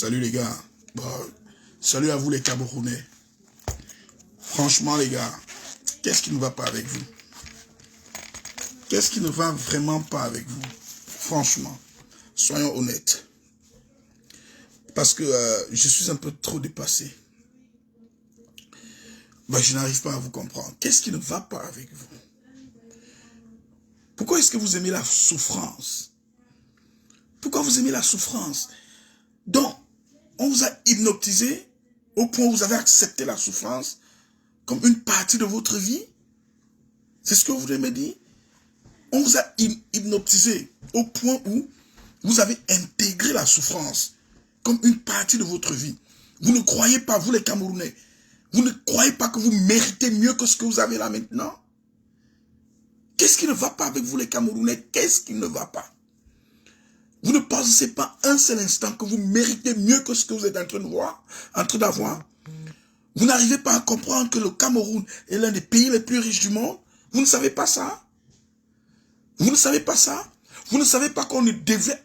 Salut les gars. Bon, salut à vous les Camerounais. Franchement les gars, qu'est-ce qui ne va pas avec vous? Qu'est-ce qui ne va vraiment pas avec vous? Franchement, soyons honnêtes. Parce que je suis un peu trop dépassé. Je n'arrive pas à vous comprendre. Qu'est-ce qui ne va pas avec vous? Pourquoi est-ce que vous aimez la souffrance? Pourquoi vous aimez la souffrance? Donc, on vous a hypnotisé au point où vous avez accepté la souffrance comme une partie de votre vie? C'est ce que vous voulez me dire? On vous a hypnotisé au point où vous avez intégré la souffrance comme une partie de votre vie. Vous ne croyez pas, vous les Camerounais, vous ne croyez pas que vous méritez mieux que ce que vous avez là maintenant? Qu'est-ce qui ne va pas avec vous les Camerounais? Qu'est-ce qui ne va pas? Vous ne pensez pas un seul instant que vous méritez mieux que ce que vous êtes en train de voir, en train d'avoir? Vous n'arrivez pas à comprendre que le Cameroun est l'un des pays les plus riches du monde? Vous ne savez pas ça? Vous ne savez pas ça? Vous ne savez pas qu'on ne devait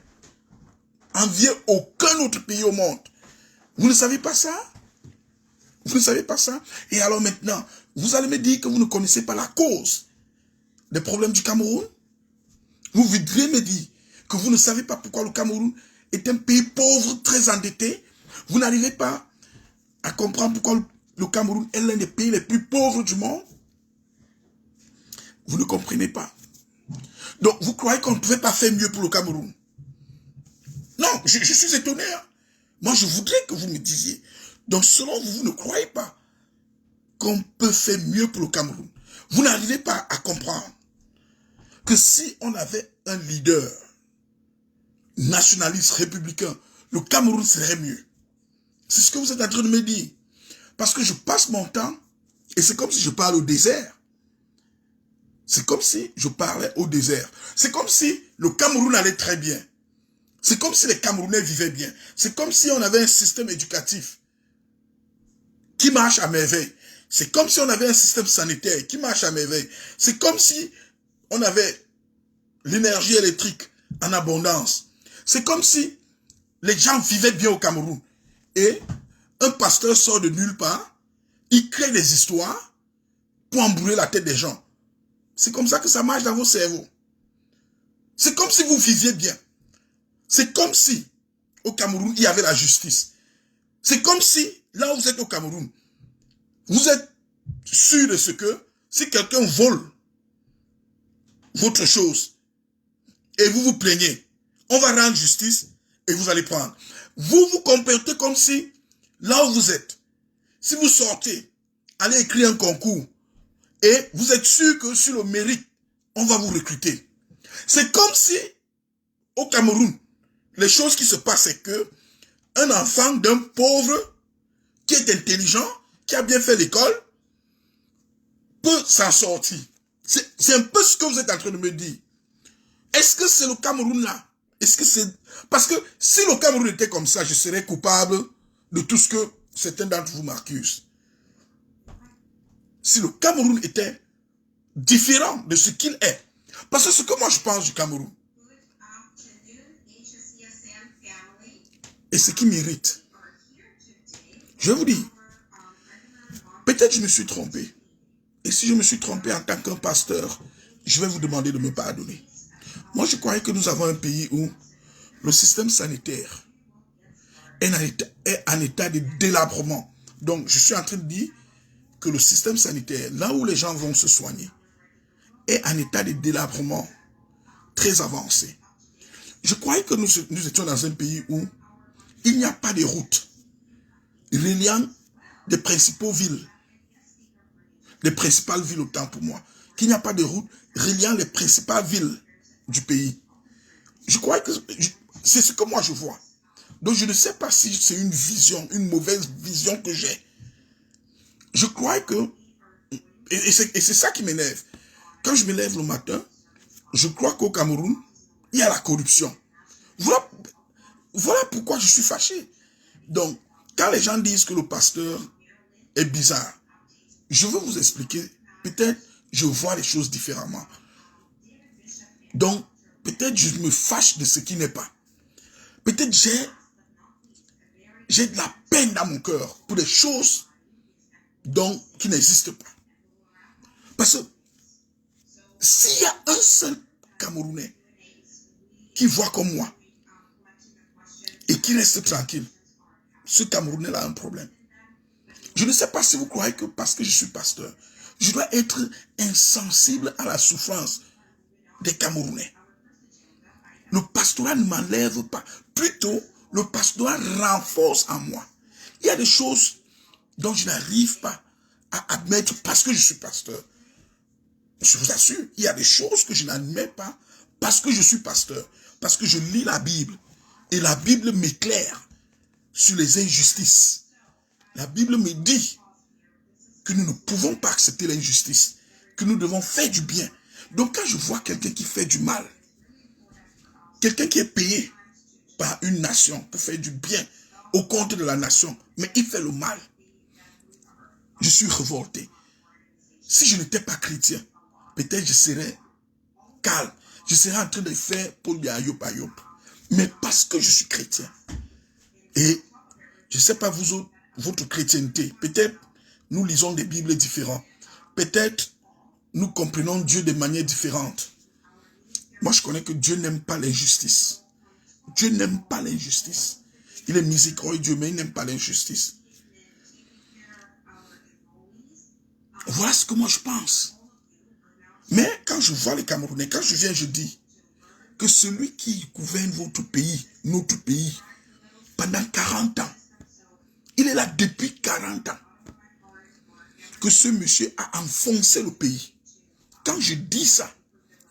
envier aucun autre pays au monde? Vous ne savez pas ça? Vous ne savez pas ça? Et alors maintenant, vous allez me dire que vous ne connaissez pas la cause des problèmes du Cameroun? Vous voudriez me dire que vous ne savez pas pourquoi le Cameroun est un pays pauvre, très endetté? Vous n'arrivez pas à comprendre pourquoi le Cameroun est l'un des pays les plus pauvres du monde? Vous ne comprenez pas. Donc, vous croyez qu'on ne pouvait pas faire mieux pour le Cameroun? Non, je suis étonné. Hein. Moi, je voudrais que vous me disiez. Donc, selon vous, vous ne croyez pas qu'on peut faire mieux pour le Cameroun. Vous n'arrivez pas à comprendre que si on avait un leader nationaliste, républicain, le Cameroun serait mieux. C'est ce que vous êtes en train de me dire. Parce que je passe mon temps, et c'est comme si je parle au désert. C'est comme si je parlais au désert. C'est comme si le Cameroun allait très bien. C'est comme si les Camerounais vivaient bien. C'est comme si on avait un système éducatif qui marche à merveille. C'est comme si on avait un système sanitaire qui marche à merveille. C'est comme si on avait l'énergie électrique en abondance. C'est comme si les gens vivaient bien au Cameroun. Et un pasteur sort de nulle part, il crée des histoires pour embrouiller la tête des gens. C'est comme ça que ça marche dans vos cerveaux. C'est comme si vous viviez bien. C'est comme si au Cameroun, il y avait la justice. C'est comme si, là où vous êtes au Cameroun, vous êtes sûr de ce que, si quelqu'un vole votre chose, et vous vous plaignez, on va rendre justice, et vous allez prendre. Vous vous comportez comme si, là où vous êtes, si vous sortez, allez écrire un concours, et vous êtes sûr que sur le mérite, on va vous recruter. C'est comme si, au Cameroun, les choses qui se passent, c'est que un enfant d'un pauvre qui est intelligent, qui a bien fait l'école, peut s'en sortir. C'est un peu ce que vous êtes en train de me dire. Est-ce que c'est le Cameroun là? Est-ce que c'est... Parce que si le Cameroun était comme ça, je serais coupable de tout ce que certains d'entre vous m'accusent. Si le Cameroun était différent de ce qu'il est. Parce que ce que moi je pense du Cameroun, et ce qui m'irrite, je vais vous dire, peut-être je me suis trompé. Et si je me suis trompé en tant qu'un pasteur, je vais vous demander de me pardonner. Moi, je croyais que nous avons un pays où le système sanitaire est en état de délabrement. Donc, je suis en train de dire que le système sanitaire, là où les gens vont se soigner, est en état de délabrement très avancé. Je croyais que nous étions dans un pays où il n'y a pas de route reliant des principales villes autant pour moi, qu'il n'y a pas de route reliant les principales villes du pays. Je crois que c'est ce que moi je vois. Donc je ne sais pas si c'est une vision, une mauvaise vision que j'ai. Je crois que, et c'est ça qui m'énerve. Quand je me lève le matin, je crois qu'au Cameroun, il y a la corruption. Voilà pourquoi je suis fâché. Donc, quand les gens disent que le pasteur est bizarre, je veux vous expliquer, peut-être je vois les choses différemment. Donc, peut-être je me fâche de ce qui n'est pas. Peut-être j'ai j'ai de la peine dans mon cœur pour des choses qui n'existent pas. Parce que s'il y a un seul Camerounais qui voit comme moi et qui reste tranquille, ce Camerounais-là a un problème. Je ne sais pas si vous croyez que parce que je suis pasteur, je dois être insensible à la souffrance des Camerounais. Le pastorat ne m'enlève pas. Plutôt, le pastorat renforce en moi. Il y a des choses dont je n'arrive pas à admettre parce que je suis pasteur. Je vous assure, il y a des choses que je n'admets pas parce que je suis pasteur. Parce que je lis la Bible. Et la Bible m'éclaire sur les injustices. La Bible me dit que nous ne pouvons pas accepter l'injustice. Que nous devons faire du bien. Donc quand je vois quelqu'un qui fait du mal, quelqu'un qui est payé par une nation pour faire du bien au compte de la nation, mais il fait le mal, je suis révolté. Si je n'étais pas chrétien, peut-être je serais calme. Je serais en train de faire Paul Biya Ayop Ayop. Mais parce que je suis chrétien. Et je ne sais pas vous autres, votre chrétienté. Peut-être nous lisons des Bibles différentes. Peut-être nous comprenons Dieu de manière différente. Moi, je connais que Dieu n'aime pas l'injustice. Dieu n'aime pas l'injustice. Il est miséricordieux, mais il n'aime pas l'injustice. Voilà ce que moi je pense. Mais quand je vois les Camerounais, quand je viens, je dis que celui qui gouverne votre pays, notre pays, pendant 40 ans, il est là depuis 40 ans, que ce monsieur a enfoncé le pays. Quand je dis ça,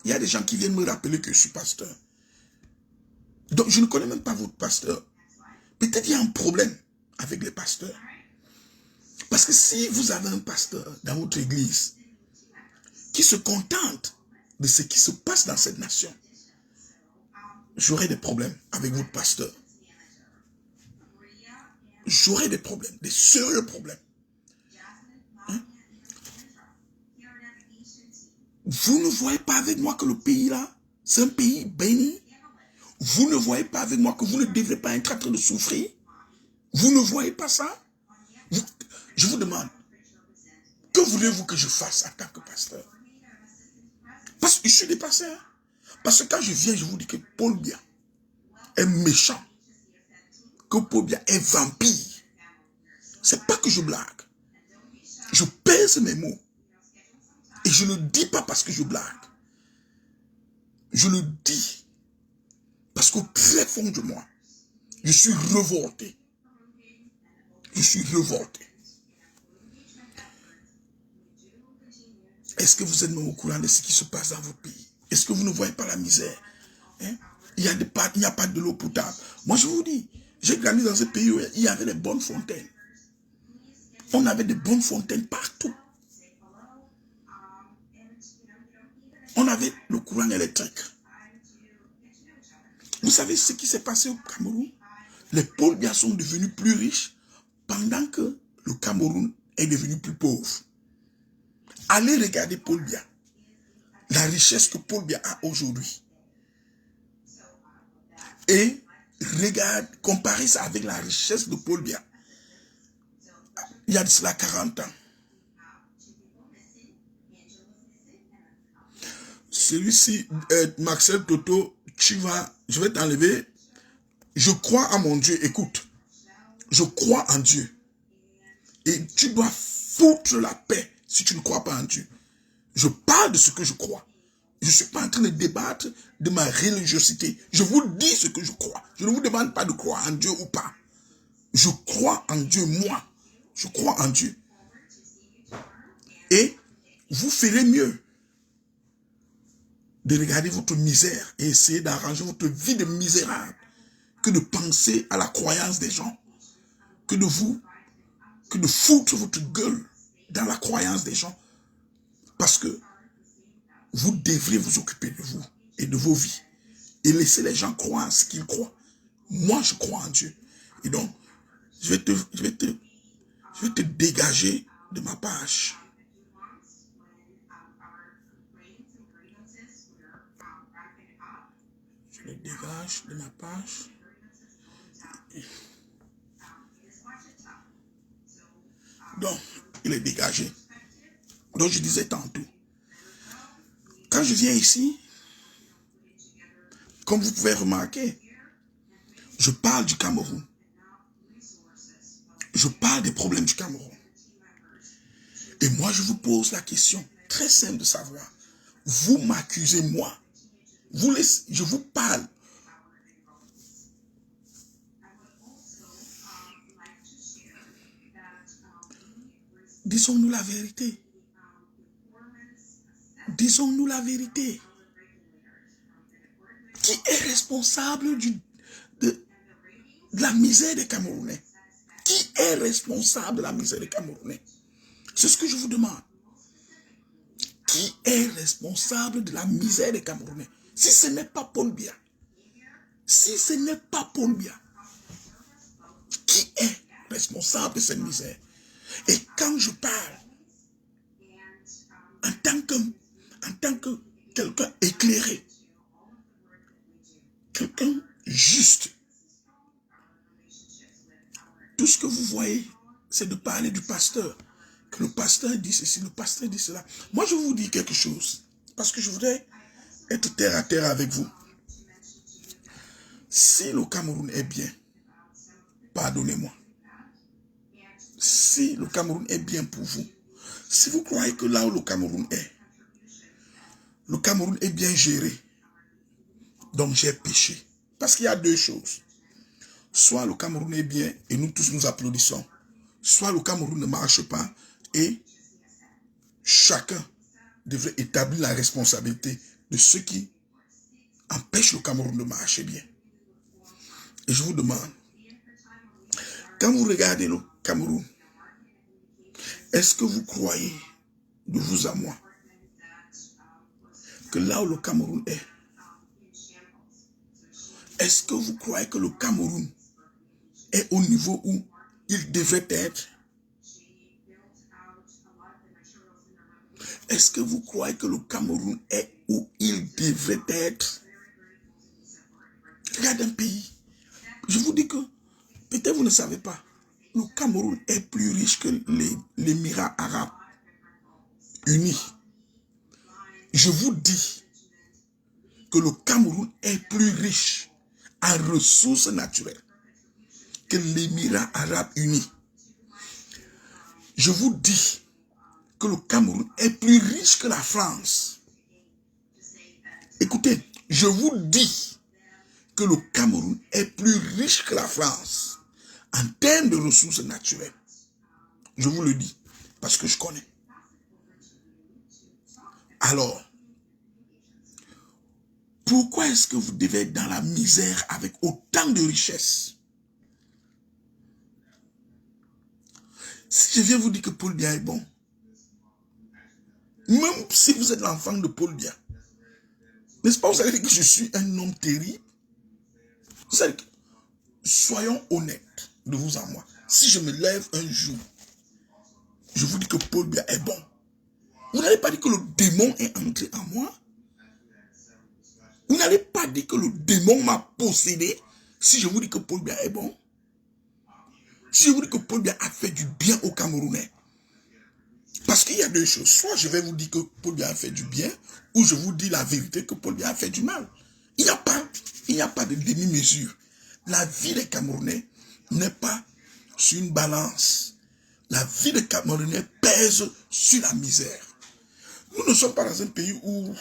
il y a des gens qui viennent me rappeler que je suis pasteur. Donc je ne connais même pas votre pasteur. Peut-être il y a un problème avec les pasteurs. Parce que si vous avez un pasteur dans votre église qui se contente de ce qui se passe dans cette nation, j'aurai des problèmes avec votre pasteur. J'aurai des problèmes, des sérieux problèmes. Hein? Vous ne voyez pas avec moi que le pays là, c'est un pays béni. Vous ne voyez pas avec moi que vous ne devrez pas être en train de souffrir. Vous ne voyez pas ça? Je vous demande, que voulez-vous que je fasse en tant que pasteur? Parce que je suis dépassé. Hein? Parce que quand je viens, je vous dis que Paul Biya est méchant. Que Paul Biya est vampire. C'est pas que je blague. Je pèse mes mots. Et je ne dis pas parce que je blague. Je le dis parce qu'au très fond de moi, je suis révolté. Je suis révolté. Est-ce que vous êtes même au courant de ce qui se passe dans votre pays? Est-ce que vous ne voyez pas la misère? Hein? Il n'y a pas de l'eau potable. Moi, je vous dis, j'ai grandi dans un pays où il y avait des bonnes fontaines. On avait des bonnes fontaines partout. On avait le courant électrique. Vous savez ce qui s'est passé au Cameroun? Les Paul Biya sont devenus plus riches pendant que le Cameroun est devenu plus pauvre. Allez regarder Paul Biya. La richesse que Paul Biya a aujourd'hui. Et regarde, comparez ça avec la richesse de Paul Biya. Il y a de cela 40 ans. Celui-ci, Maxel Toto, je vais t'enlever. Je crois à mon Dieu. Écoute, je crois en Dieu. Et tu dois foutre la paix si tu ne crois pas en Dieu. Je parle de ce que je crois. Je ne suis pas en train de débattre de ma religiosité. Je vous dis ce que je crois. Je ne vous demande pas de croire en Dieu ou pas. Je crois en Dieu, moi. Je crois en Dieu. Et vous ferez mieux de regarder votre misère et essayer d'arranger votre vie de misérable que de penser à la croyance des gens. Que de foutre votre gueule dans la croyance des gens. Parce que vous devrez vous occuper de vous et de vos vies. Et laisser les gens croire en ce qu'ils croient. Moi, je crois en Dieu. Et donc, je vais te dégager de ma page. Je le dégage de ma page. il est dégagé. Donc je disais tantôt, quand je viens ici, comme vous pouvez remarquer, je parle du Cameroun. Je parle des problèmes du Cameroun. Et moi, je vous pose la question très simple de savoir. Vous m'accusez, moi. Je vous parle. Disons-nous la vérité. Disons-nous la vérité. Qui est responsable de la misère des Camerounais? Qui est responsable de la misère des Camerounais? C'est ce que je vous demande. Qui est responsable de la misère des Camerounais? Si ce n'est pas Paul Biya, si ce n'est pas Paul Biya, qui est responsable de cette misère? Et quand je parle, en tant que quelqu'un éclairé, quelqu'un juste, tout ce que vous voyez, c'est de parler du pasteur. Que le pasteur dit ceci, le pasteur dit cela. Moi, je vous dis quelque chose, parce que je voudrais être terre à terre avec vous. Si le Cameroun est bien, pardonnez-moi. Si le Cameroun est bien pour vous, si vous croyez que là où le Cameroun est bien géré, donc j'ai péché. Parce qu'il y a deux choses. Soit le Cameroun est bien et nous tous nous applaudissons, soit le Cameroun ne marche pas et chacun devrait établir la responsabilité de ce qui empêche le Cameroun de marcher bien. Et je vous demande, quand vous regardez le Cameroun, est-ce que vous croyez, de vous à moi, que là où le Cameroun est-ce que vous croyez que le Cameroun est au niveau où il devrait être? Est-ce que vous croyez que le Cameroun est où il devrait être? Regardez un pays. Je vous dis que, peut-être vous ne savez pas, le Cameroun est plus riche que les Émirats arabes unis. Je vous dis que le Cameroun est plus riche en ressources naturelles que les Émirats arabes unis. Je vous dis que le Cameroun est plus riche que la France. Écoutez, je vous dis que le Cameroun est plus riche que la France en termes de ressources naturelles. Je vous le dis parce que je connais. Alors, pourquoi est-ce que vous devez être dans la misère avec autant de richesses? Si je viens vous dire que Paul Biya est bon, même si vous êtes l'enfant de Paul Biya, n'est-ce pas, vous allez dire que je suis un homme terrible? Vous savez, soyons honnêtes de vous à moi. Si je me lève un jour, je vous dis que Paul Biya est bon, vous n'allez pas dire que le démon est entré en moi? Vous n'allez pas dire que le démon m'a possédé si je vous dis que Paul Biya est bon? Si je vous dis que Paul Biya a fait du bien aux Camerounais? Parce qu'il y a deux choses. Soit je vais vous dire que Paul Biya a fait du bien, ou je vous dis la vérité que Paul Biya a fait du mal. Il n'y a pas de demi-mesure. La vie des Camerounais n'est pas sur une balance. La vie des Camerounais pèse sur la misère. Nous ne sommes pas dans un pays où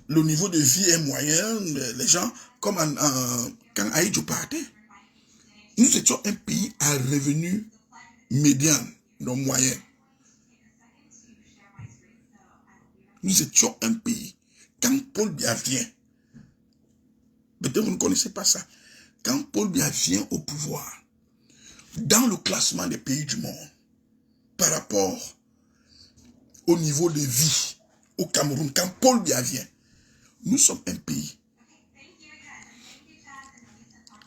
le niveau de vie est moyen. Les gens, comme quand Aïdjo partait, nous étions un pays à revenu médian, donc moyen. Nous étions un pays. Quand Paul Biya vient, peut-être vous ne connaissez pas ça, quand Paul Biya vient au pouvoir, dans le classement des pays du monde, par rapport au niveau de vie au Cameroun, quand Paul Biya vient, nous sommes un pays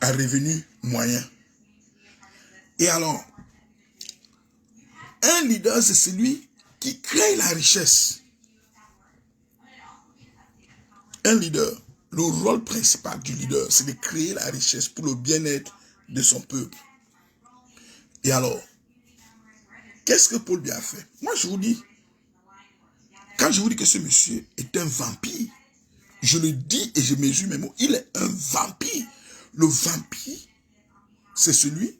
à revenu moyen. Et alors, un leader, c'est celui qui crée la richesse. Un leader, le rôle principal du leader, c'est de créer la richesse pour le bien-être de son peuple. Et alors, Qu'est-ce que Paul Biya a fait? Moi, je vous dis, quand je vous dis que ce monsieur est un vampire, je le dis et je mesure mes mots, il est un vampire. Le vampire, c'est celui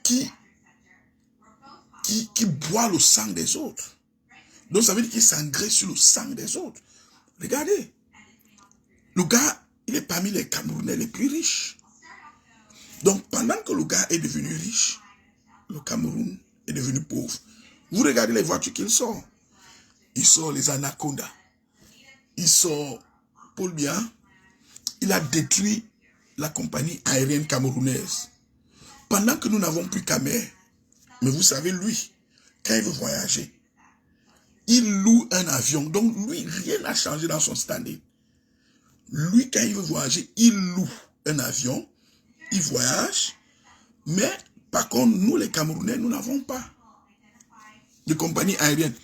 qui boit le sang des autres. Donc ça veut dire qu'il s'engraisse sur le sang des autres. Regardez, le gars, il est parmi les Camerounais les plus riches. Donc pendant que le gars est devenu riche, le Cameroun est devenu pauvre. Vous regardez les voitures qu'il sort. Il sort les Anaconda. Il sort Paul Biya. Il a détruit la compagnie aérienne camerounaise. Pendant que nous n'avons plus qu'à mer. Mais vous savez, lui, quand il veut voyager, il loue un avion. Donc lui, rien n'a changé dans son standing. Lui, quand il veut voyager, il loue un avion. Il voyage. Mais par contre, nous, les Camerounais, nous n'avons pas de compagnie aérienne.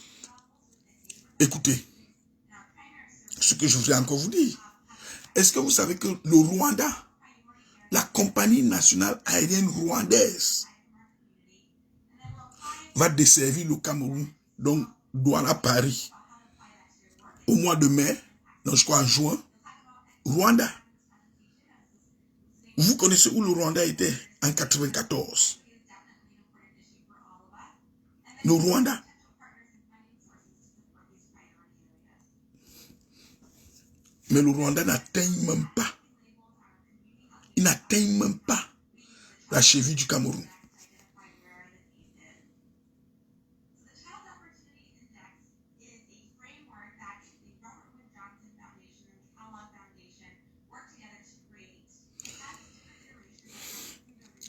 Écoutez, ce que je voulais encore vous dire. Est-ce que vous savez que le Rwanda, la compagnie nationale aérienne rwandaise, va desservir le Cameroun, donc Douala-Paris, au mois de mai, donc je crois en juin, Rwanda. Vous connaissez où le Rwanda était en 94? Le Rwanda. Mais le Rwanda n'atteint même pas. Il n'atteint même pas la cheville du Cameroun.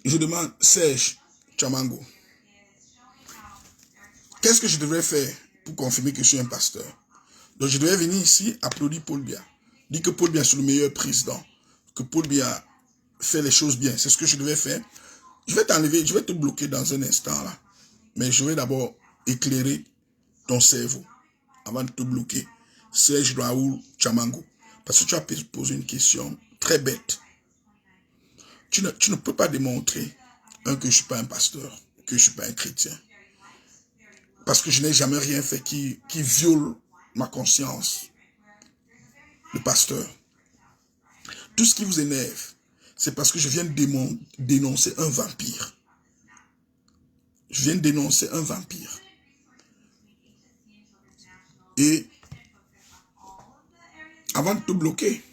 Je demande, Serge Tchamango, qu'est-ce que je devrais faire pour confirmer que je suis un pasteur? Donc je devais venir ici, applaudir Paul Biya, dire que Paul Biya est le meilleur président, que Paul Biya fait les choses bien. C'est ce que je devais faire. Je vais t'enlever, je vais te bloquer dans un instant là. Mais je vais d'abord éclairer ton cerveau avant de te bloquer. Serge Raoul Tchamango. Parce que tu as posé une question très bête. Tu ne peux pas démontrer que je ne suis pas un pasteur, que je ne suis pas un chrétien. Parce que je n'ai jamais rien fait qui viole ma conscience. Le pasteur. Tout ce qui vous énerve, c'est parce que je viens de dénoncer un vampire. Je viens de dénoncer un vampire. Et avant de te bloquer,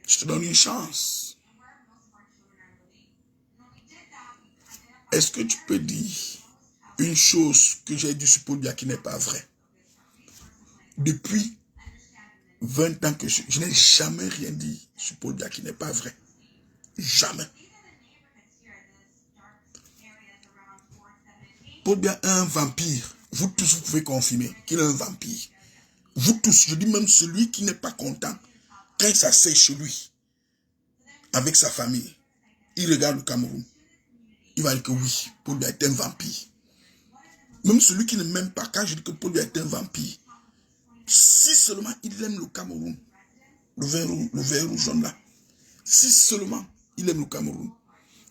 je te donne une chance. Est-ce que tu peux dire une chose que j'ai dit sur Paul Biya qui n'est pas vraie? Depuis 20 ans que je n'ai jamais rien dit sur Paul Biya qui n'est pas vrai. Jamais. Paul Biya est un vampire. Vous tous, vous pouvez confirmer qu'il est un vampire. Vous tous, je dis même celui qui n'est pas content, quand il s'assied chez lui, avec sa famille, il regarde le Cameroun. Il va dire que oui, Paul Biya est un vampire. Même celui qui ne m'aime pas, quand je dis que Paul Biya est un vampire, si seulement il aime le Cameroun, le vert rouge jaune là, si seulement il aime le Cameroun,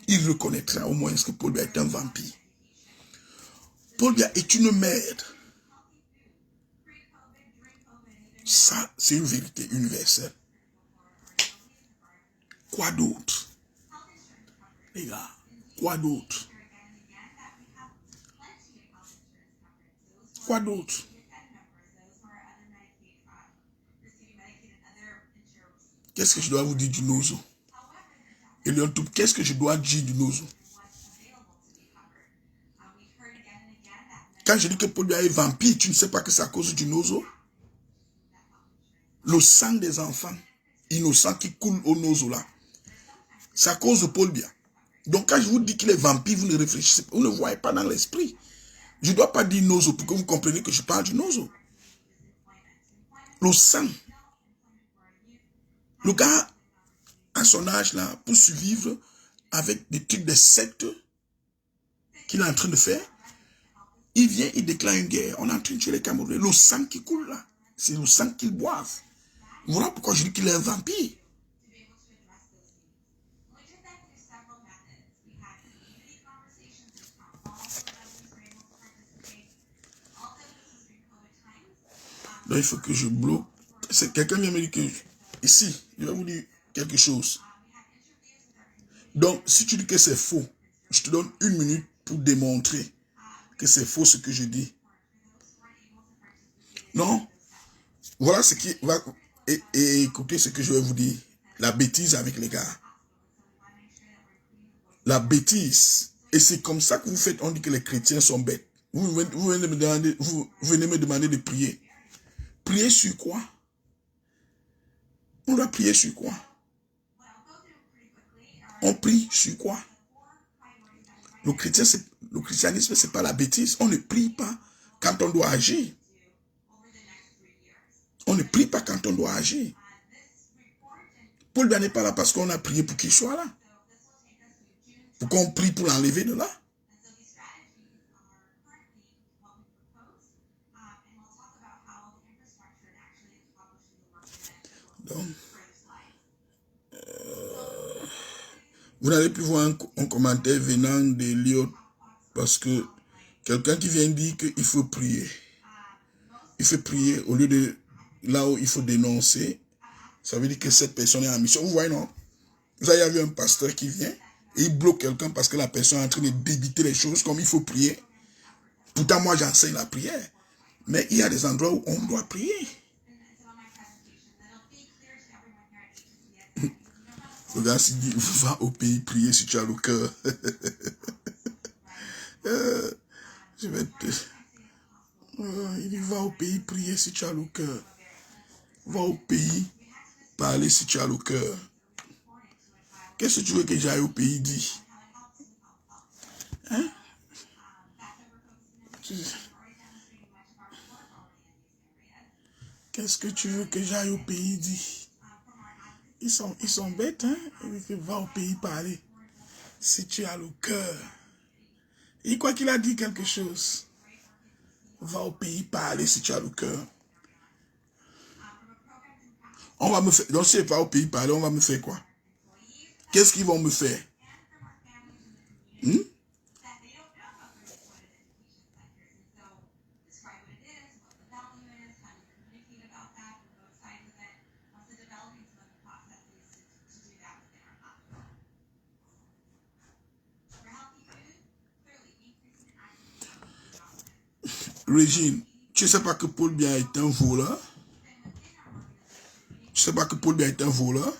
il reconnaîtra au moins que Paul Biya est un vampire. Paul Biya est une merde. Ça, c'est une vérité universelle. Quoi d'autre? Les gars, quoi d'autre? Quoi d'autre? Qu'est-ce que je dois vous dire du Nozo? Et qu'est-ce que je dois dire du Nozo? Quand je dis que Paul Biya est vampire, tu ne sais pas que c'est à cause du Nozo? Le sang des enfants innocents qui coule au Nozo là, c'est à cause de Paul Biya. Donc quand je vous dis qu'il est vampire, vous ne réfléchissez pas, vous ne voyez pas dans l'esprit. Je ne dois pas dire Nozo pour que vous compreniez que je parle du Nozo. Le sang. Le gars, à son âge là, pour survivre avec des trucs de sectes qu'il est en train de faire, il vient, il déclare une guerre. On est en train de tuer les Camerounais. Le sang qui coule là, c'est le sang qu'ils boivent. Voilà pourquoi je dis qu'il est un vampire. Donc il faut que je bloque. Quelqu'un vient me dire que... Ici, je vais vous dire quelque chose. Donc, si tu dis que c'est faux, je te donne 1 minute pour démontrer que c'est faux ce que je dis. Non? Voilà ce qui va... Et écoutez ce que je vais vous dire. La bêtise avec les gars. La bêtise. Et c'est comme ça que vous faites, on dit que les chrétiens sont bêtes. Vous venez me demander de prier. Prier sur quoi? On doit prier sur quoi? On prie sur quoi? Le christianisme, c'est pas la bêtise. On ne prie pas quand on doit agir. On ne prie pas quand on doit agir. Paul n'est pas là parce qu'on a prié pour qu'il soit là. Pourquoi on prie pour l'enlever de là? Donc, vous n'allez plus voir un commentaire venant d'Eliot parce que quelqu'un qui vient dire qu'il faut prier. Il faut prier au lieu de là où il faut dénoncer. Ça veut dire que cette personne est en mission. Vous voyez, non? Vous avez vu un pasteur qui vient et il bloque quelqu'un parce que la personne est en train de débiter les choses comme il faut prier. Pourtant, moi, j'enseigne la prière. Mais il y a des endroits où on doit prier. Le gars s'il dit, va au pays prier si tu as le cœur. Je vais te... il dit, va au pays prier si tu as le cœur. Va au pays parler si tu as le cœur. Qu'est-ce que tu veux que j'aille au pays dire? Hein? Qu'est-ce que tu veux que j'aille au pays dire? Ils sont bêtes, hein? Va au pays parler. Si tu as le cœur. Et quoi qu'il a dit quelque chose. Va au pays parler si tu as le cœur. On va me faire. Donc si je vais au pays parler, on va me faire quoi? Qu'est-ce qu'ils vont me faire? Régine, tu ne sais pas que Paul Biya est un voleur? Tu ne sais pas que Paul Biya est un voleur?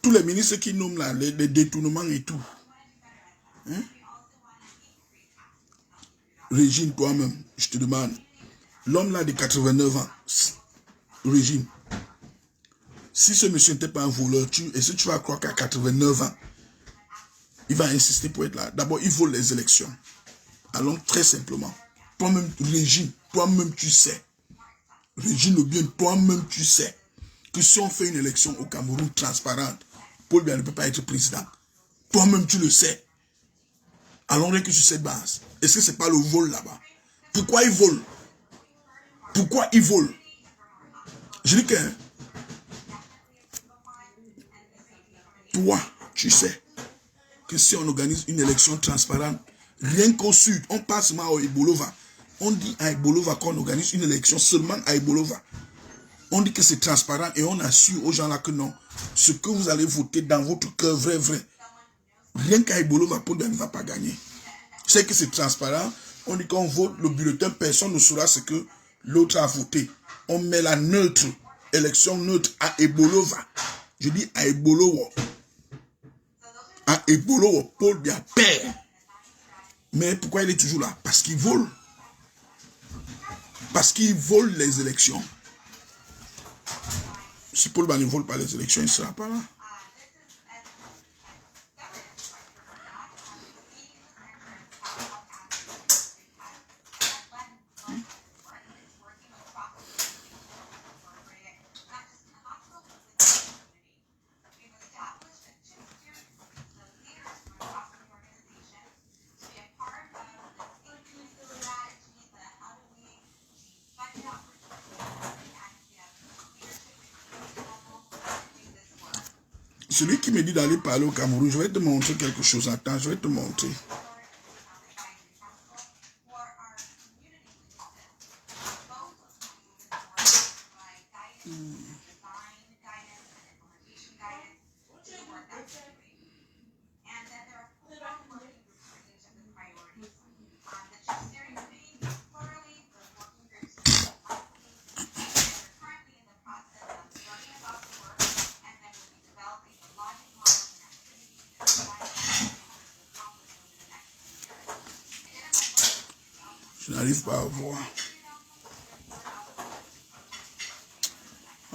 Tous les ministres qui nomment là, les détournements et tout. Régine, toi-même, je te demande. L'homme là de 89 ans, Régine, si ce monsieur n'était pas un voleur, est-ce que tu vas croire qu'à 89 ans, il va insister pour être là? D'abord, il vole les élections. Allons très simplement. Toi-même, Régine, toi-même tu sais. Régine Le Bien, toi-même tu sais que si on fait une élection au Cameroun transparente, Paul Biya ne peut pas être président. Toi-même tu le sais. Allons que sur cette base. Est-ce que ce n'est pas le vol là-bas? Pourquoi il vole? Pourquoi il vole? Je dis que toi, tu sais que si on organise une élection transparente, rien qu'au sud, on passe seulement à Ebolova. On dit à Ebolova qu'on organise une élection seulement à Ebolova. On dit que c'est transparent et on assure aux gens là que non. Ce que vous allez voter dans votre cœur, vrai. Rien qu'à Ebolova, Paul Biya ne va pas gagner. C'est que c'est transparent. On dit qu'on vote le bulletin, personne ne saura ce que l'autre a voté. On met la neutre, élection neutre à Ebolova. Je dis à Ebolova. À Ebolova, Paul Biya perd. Mais pourquoi il est toujours là? Parce qu'il vole. Parce qu'il vole les élections. Si Paul Biya ne vole pas les élections, il ne sera pas là. Celui qui me dit d'aller parler au Cameroun, je vais te montrer quelque chose. Attends, je vais te montrer. Je n'arrive pas à voir.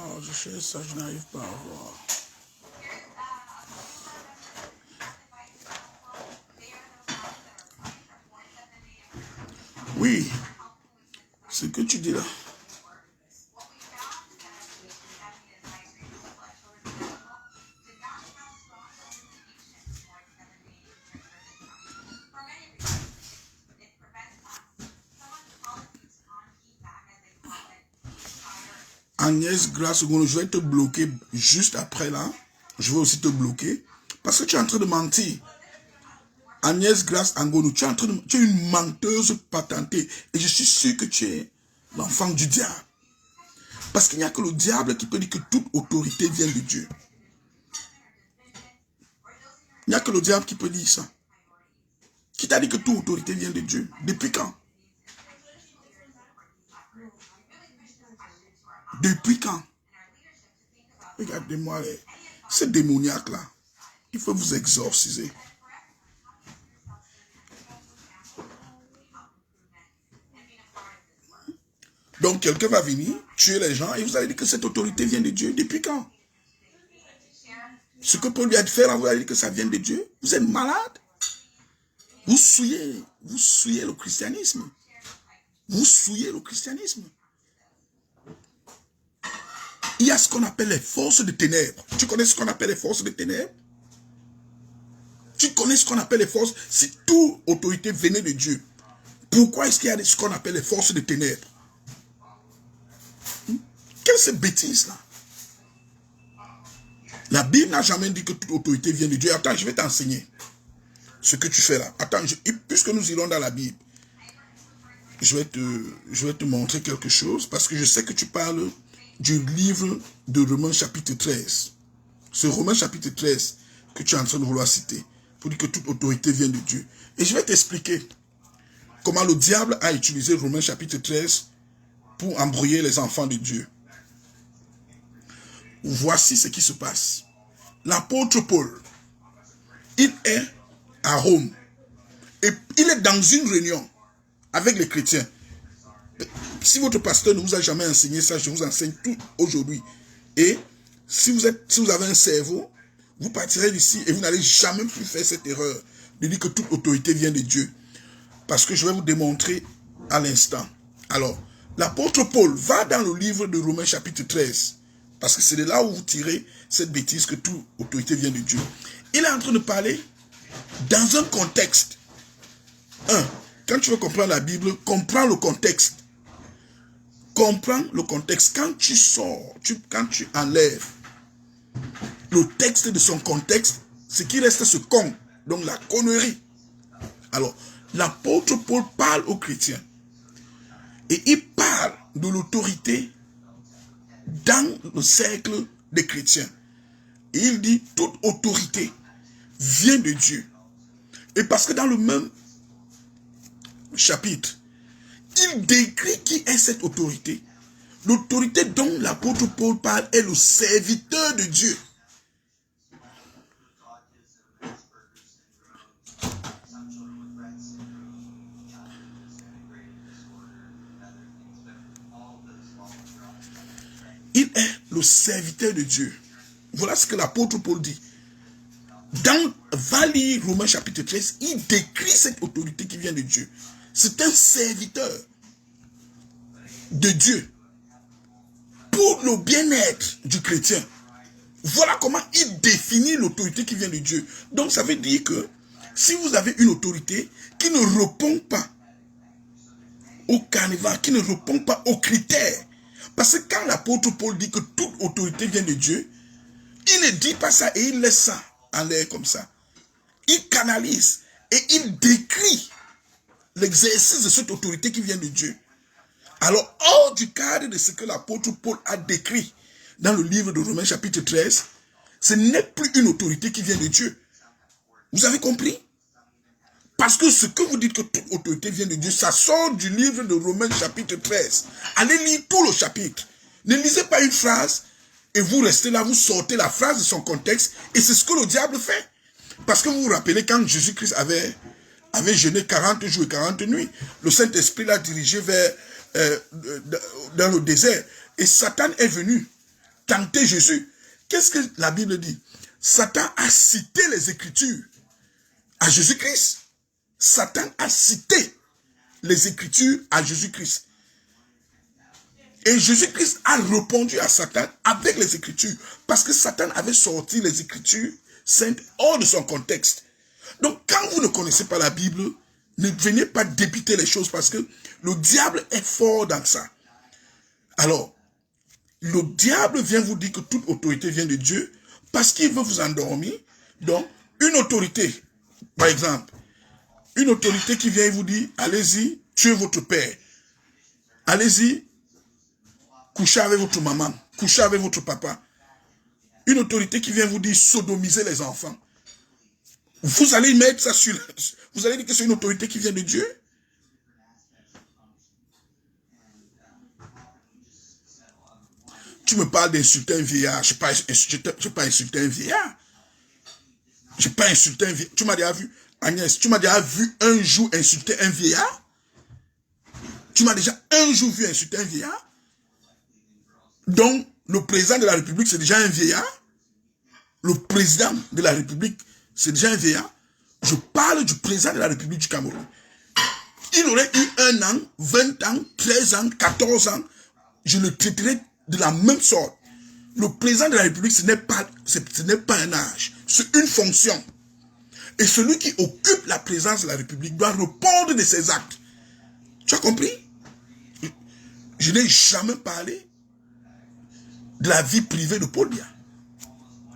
Oh, je cherche ça, je n'arrive pas à voir. Oui, ce que tu dis là. Agnès Grace, je vais te bloquer juste après là. Je vais aussi te bloquer. Parce que tu es en train de mentir. Agnès Grace Angonou, tu es une menteuse patentée. Et je suis sûr que tu es l'enfant du diable. Parce qu'il n'y a que le diable qui peut dire que toute autorité vient de Dieu. Il n'y a que le diable qui peut dire ça. Qui t'a dit que toute autorité vient de Dieu? Depuis quand? Depuis quand? Regardez-moi, ces démoniaques-là. Il faut vous exorciser. Donc, quelqu'un va venir, tuer les gens, et vous allez dire que cette autorité vient de Dieu. Depuis quand? Ce que Paul lui a fait, vous allez dire que ça vient de Dieu. Vous êtes malade. Vous souillez le christianisme. Vous souillez le christianisme. Il y a ce qu'on appelle les forces de ténèbres. Tu connais ce qu'on appelle les forces de ténèbres? Tu connais ce qu'on appelle les forces? Si toute autorité venait de Dieu, pourquoi est-ce qu'il y a ce qu'on appelle les forces de ténèbres? Quelle est cette bêtise-là? La Bible n'a jamais dit que toute autorité vient de Dieu. Attends, je vais t'enseigner ce que tu fais là. Attends, puisque nous irons dans la Bible, je vais te montrer quelque chose parce que je sais que tu parles du livre de Romains chapitre 13. Ce Romains chapitre 13 que tu es en train de vouloir citer pour dire que toute autorité vient de Dieu. Et je vais t'expliquer comment le diable a utilisé Romains chapitre 13 pour embrouiller les enfants de Dieu. Voici ce qui se passe. L'apôtre Paul, il est à Rome et il est dans une réunion avec les chrétiens. Si votre pasteur ne vous a jamais enseigné ça, je vous enseigne tout aujourd'hui. Et si vous avez un cerveau, vous partirez d'ici et vous n'allez jamais plus faire cette erreur de dire que toute autorité vient de Dieu. Parce que je vais vous démontrer à l'instant. Alors, l'apôtre Paul va dans le livre de Romains chapitre 13. Parce que c'est de là où vous tirez cette bêtise que toute autorité vient de Dieu. Il est en train de parler dans un contexte. Quand tu veux comprendre la Bible, comprends le contexte. Comprends le contexte. Quand tu sors, quand tu enlèves le texte de son contexte, ce qui reste se con. Donc la connerie. Alors, l'apôtre Paul parle aux chrétiens. Et il parle de l'autorité dans le cercle des chrétiens. Et il dit, toute autorité vient de Dieu. Et parce que dans le même chapitre, il décrit qui est cette autorité. L'autorité dont l'apôtre Paul parle est le serviteur de Dieu. Il est le serviteur de Dieu. Voilà ce que l'apôtre Paul dit. Va lire Romains chapitre 13, il décrit cette autorité qui vient de Dieu. C'est un serviteur de Dieu pour le bien-être du chrétien. Voilà comment il définit l'autorité qui vient de Dieu. Donc ça veut dire que si vous avez une autorité qui ne répond pas au carnaval, qui ne répond pas aux critères, parce que quand l'apôtre Paul dit que toute autorité vient de Dieu, il ne dit pas ça et il laisse ça en l'air comme ça. Il canalise et il décrit l'exercice de cette autorité qui vient de Dieu. Alors, hors du cadre de ce que l'apôtre Paul a décrit, dans le livre de Romains chapitre 13, ce n'est plus une autorité qui vient de Dieu. Vous avez compris? Parce que ce que vous dites que toute autorité vient de Dieu, ça sort du livre de Romains chapitre 13. Allez lire tout le chapitre. Ne lisez pas une phrase et vous restez là, vous sortez la phrase de son contexte et c'est ce que le diable fait. Parce que vous vous rappelez quand Jésus-Christ avait jeûné 40 jours et 40 nuits, le Saint-Esprit l'a dirigé vers dans le désert et Satan est venu tenter Jésus. Qu'est-ce que la Bible dit? Satan a cité les Écritures à Jésus-Christ. Satan a cité les Écritures à Jésus-Christ. Et Jésus-Christ a répondu à Satan avec les Écritures. Parce que Satan avait sorti les Écritures saintes hors de son contexte. Donc quand vous ne connaissez pas la Bible, ne venez pas débiter les choses parce que le diable est fort dans ça. Alors, le diable vient vous dire que toute autorité vient de Dieu parce qu'il veut vous endormir. Donc, une autorité, par exemple, une autorité qui vient vous dire, allez-y, tuez votre père. Allez-y, couchez avec votre maman, couchez avec votre papa. Une autorité qui vient vous dire, sodomisez les enfants. Vous allez mettre ça sur... Vous allez dire que c'est une autorité qui vient de Dieu? Tu me parles d'insulter un vieillard. Je n'ai pas insulté un vieillard. Je n'ai pas insulté un vieillard. Tu m'as déjà vu, Agnès, tu m'as déjà vu un jour insulter un vieillard? Tu m'as déjà un jour vu insulter un vieillard? Donc, le président de la République, c'est déjà un vieillard? Le président de la République, c'est déjà un vieillard? Je parle du président de la République du Cameroun. Il aurait eu 1 an, 20 ans, 13 ans, 14 ans. Je le traiterai de la même sorte. Le président de la République, ce n'est pas un âge. C'est une fonction. Et celui qui occupe la présidence de la République doit répondre de ses actes. Tu as compris? Je n'ai jamais parlé de la vie privée de Paul Biya.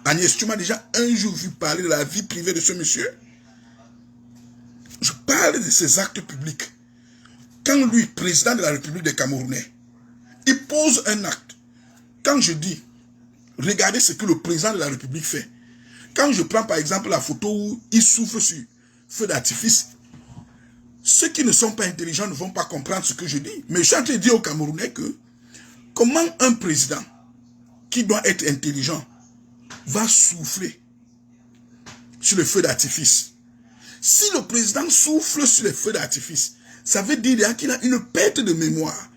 Agnès, tu m'as déjà un jour vu parler de la vie privée de ce monsieur? Je parle de ses actes publics. Quand lui, président de la République des Camerounais, il pose un acte. Quand je dis, regardez ce que le président de la République fait. Quand je prends par exemple la photo où il souffle sur feu d'artifice, ceux qui ne sont pas intelligents ne vont pas comprendre ce que je dis. Mais je suis en train de dire aux Camerounais que comment un président qui doit être intelligent va souffler sur le feu d'artifice? Si le président souffle sur les feux d'artifice, ça veut dire qu'il a une perte de mémoire.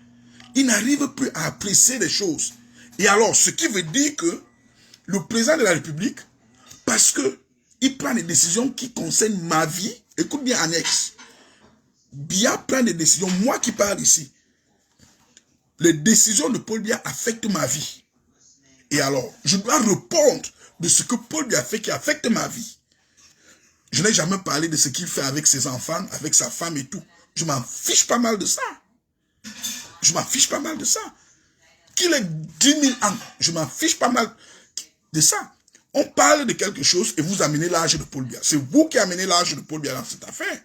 Il n'arrive plus à apprécier les choses. Et alors, ce qui veut dire que le président de la République, parce qu'il prend des décisions qui concernent ma vie, écoute bien Agnès, Biya prend des décisions, moi qui parle ici, les décisions de Paul Biya affectent ma vie. Et alors, je dois répondre de ce que Paul Biya fait qui affecte ma vie. Je n'ai jamais parlé de ce qu'il fait avec ses enfants, avec sa femme et tout. Je m'en fiche pas mal de ça. Je m'en fiche pas mal de ça. Qu'il ait 10 000 ans, je m'en fiche pas mal de ça. On parle de quelque chose et vous amenez l'âge de Paul Biya. C'est vous qui amenez l'âge de Paul Biya dans cette affaire.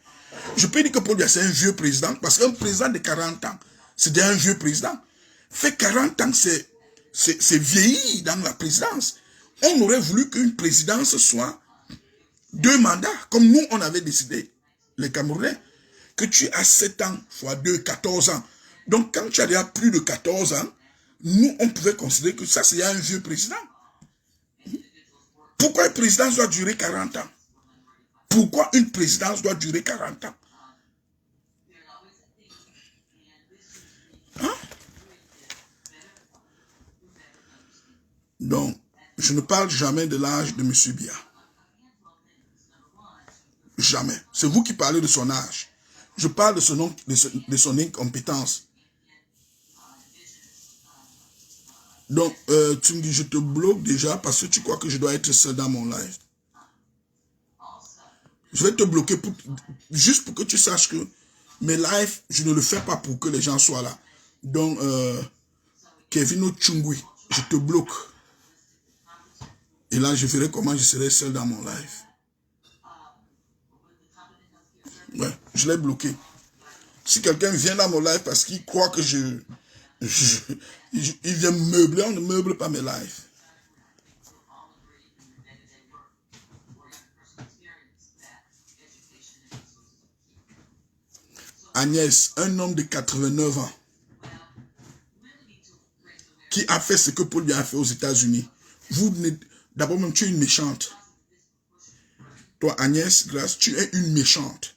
Je peux dire que Paul Biya c'est un vieux président parce qu'un président de 40 ans, c'est déjà un vieux président. Fait 40 ans, c'est vieilli dans la présidence. On aurait voulu qu'une présidence soit 2 mandats, comme nous on avait décidé, les Camerounais, que tu as 7 ans fois 2, 14 ans. Donc quand tu as déjà plus de 14 ans, nous on pouvait considérer que ça c'est un vieux président. Pourquoi une présidence doit durer 40 ans? Pourquoi une présidence doit durer 40 ans? Hein? Donc, je ne parle jamais de l'âge de M. Biya. Jamais. C'est vous qui parlez de son âge. Je parle de son incompétence. Donc, tu me dis, je te bloque déjà parce que tu crois que je dois être seul dans mon live. Je vais te bloquer juste pour que tu saches que mes lives, je ne le fais pas pour que les gens soient là. Donc, Kevin Ochungui, je te bloque. Et là, je verrai comment je serai seul dans mon live. Ouais, je l'ai bloqué. Si quelqu'un vient dans mon live parce qu'il croit que Il vient meubler, on ne meuble pas mes lives. Agnès, un homme de 89 ans, qui a fait ce que Paul Biya a fait aux États-Unis. D'abord même, tu es une méchante. Toi, Agnès Grace, tu es une méchante.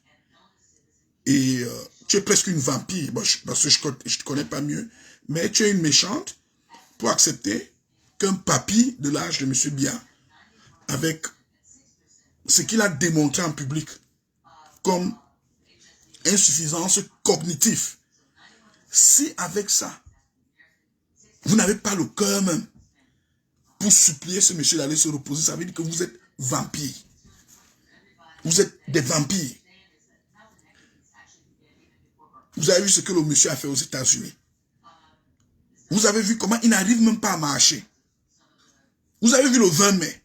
Et tu es presque une vampire. Bon, parce que je ne te connais pas mieux. Mais tu es une méchante pour accepter qu'un papy de l'âge de M. Biya, avec ce qu'il a démontré en public comme insuffisance cognitive, si avec ça, vous n'avez pas le cœur même pour supplier ce monsieur d'aller se reposer, ça veut dire que vous êtes vampire. Vous êtes des vampires. Vous avez vu ce que le monsieur a fait aux États-Unis. Vous avez vu comment il n'arrive même pas à marcher. Vous avez vu le 20 mai.